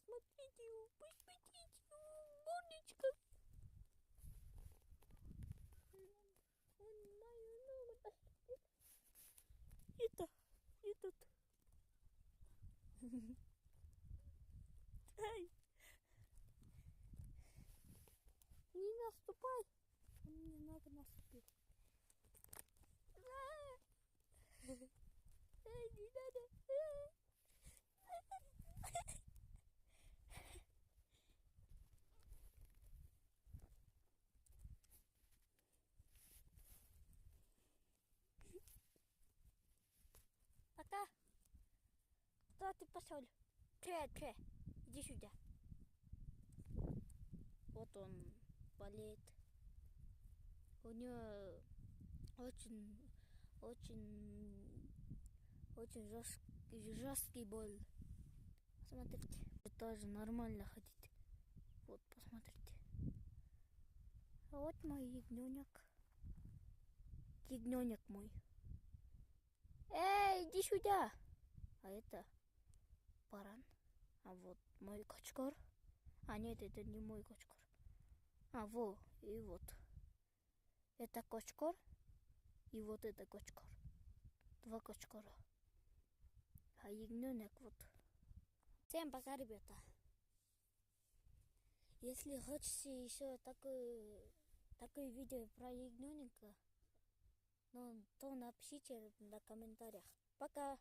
посмотрите, Монечка. Он мою ногу достает. Этот. Ай. Не наступай. Он мне ногу наступил. Эй, не надо. Пока. Куда ты пошел? Че, иди сюда. Вот он болеет. У него очень жесткий боль. Посмотрите. Тоже нормально ходить. Вот, посмотрите. А вот мой ягненок. Ягненок мой. Эй, иди сюда. А это баран. А вот мой кочкор. А нет, это не мой кочкор. А вот, и вот. Это кочкор. И вот это кочкор. 2 кочкора. А ягненок вот. Всем пока, ребята. Если хочете еще такое видео про ягненка, то напишите на комментариях. Пока.